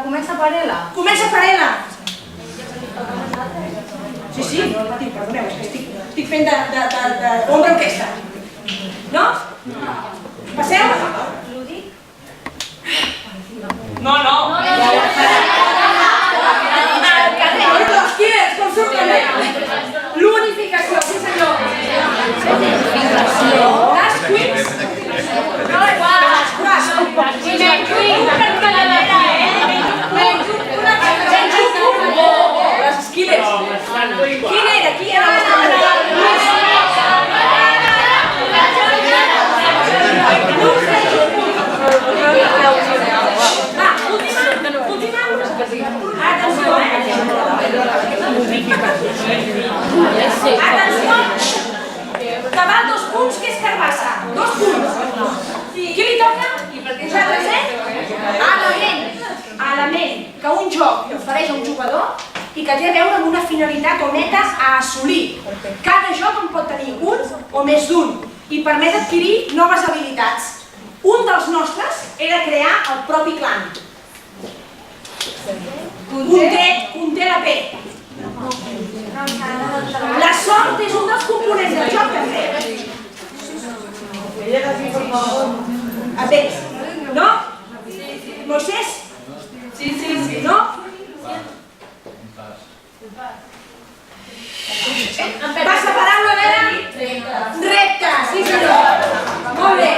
Comença per L. Comença per L. Sí, perdoneu, és que estic fent d'ombra orquestra. No? Passeu? No. Els quines, com surten bé? L'unificació, sí senyor. Les quins? No, igual. I menys per calavera, menys les esquiles. Quin era? Qui era l'estranyer? Atenció, que val 2 punts, que és carbassa. 2 punts. Qui li toca? Vosaltres, Element, que un joc ofereix a un jugador i que té a veure amb una finalitat o meta a assolir. Cada joc en pot tenir un o més d'un i permet adquirir noves habilitats. Un dels nostres era crear el propi clan. Conté la P. La sort és un dels components del joc, també. A B. No? Moisés? Sí. No? Passa paraula, a veure? Repte, sí senyor. Molt bé.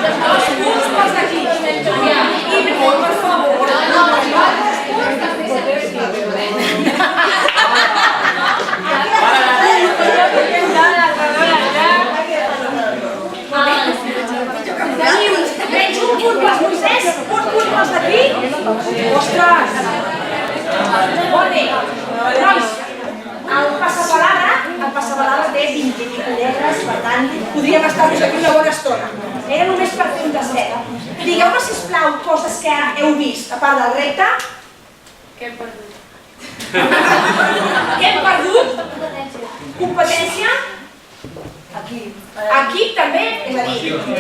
2 punts pels d'aquí. I per favor. Menys un punt pels Moisès, un punt pels d'aquí. Ostres! Molt bé. Nois, el passapalabra té 20 lletres, per tant, podríem estar-nos aquí una bona estona. Era només per fer un tastet. Digueu-me, sisplau, coses que heu vist, a part del repte. Què hem perdut? Què hem perdut? Competència? Equip també, és a dir,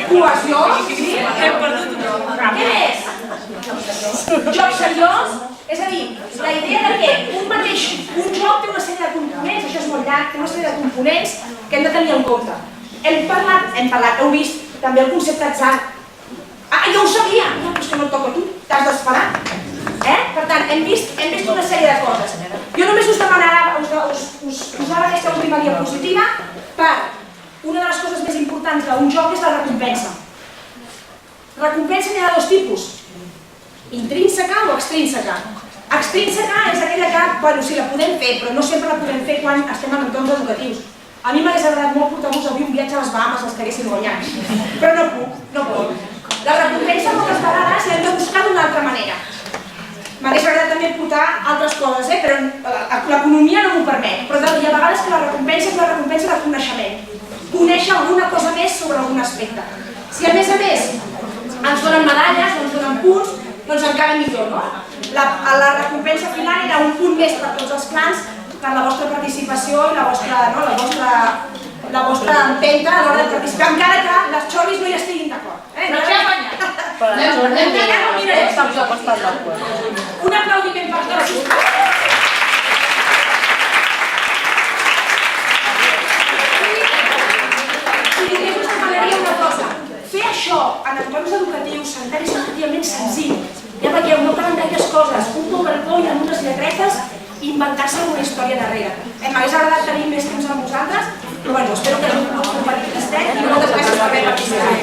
cohesió. Hem perdut un joc. Què més? Joc seriós? És a dir, la idea que un joc té una sèrie de components, això és molt llarg, té una sèrie de components que hem de tenir en compte. Hem parlat, heu vist també el concepte atzar. Ah, jo ho sabia! No, però és que no et toca a tu, t'has d'esperar. Per tant, hem vist una sèrie de coses. Jo només us posava aquesta última diapositiva per una de les coses més importants d'un joc és la recompensa. Recompensa n'hi ha de 2 tipus, intrínseca o extrínseca. Extrínseca és aquella que, bueno, sí, la podem fer, però no sempre la podem fer quan estem en entorns educatius. A mi m'hagués agradat molt portar-vos avui un viatge a les Bahames, els que haguessin guanyat, però no puc. La recompensa moltes vegades l'hem de buscar d'una altra manera. M'hagués agradat també portar altres coses, però l'economia no m'ho permet. Però hi ha vegades que la recompensa és la recompensa de coneixement. Conèixer alguna cosa més sobre algun aspecte. Si a més ens donen medalles o ens donen punts, doncs encara millor, no? La recompensa final era un punt més per tots els clans, per la vostra participació i la vostra empenta a l'hora de participar, encara que les xolis no hi estiguin d'acord. No s'ha guanyat. Un aplaudiment per tots. Us demanaria una cosa. Fer això en entorns educatius, sanitaris, efectivament senzill. Ja veieu, no calen gaires coses. Un PowerPoint amb unes lletretes i inventar-se una història darrere. M'hagués agradat tenir més temps amb vosaltres, però bueno, espero que us ho compartir i moltes gràcies per haver participat.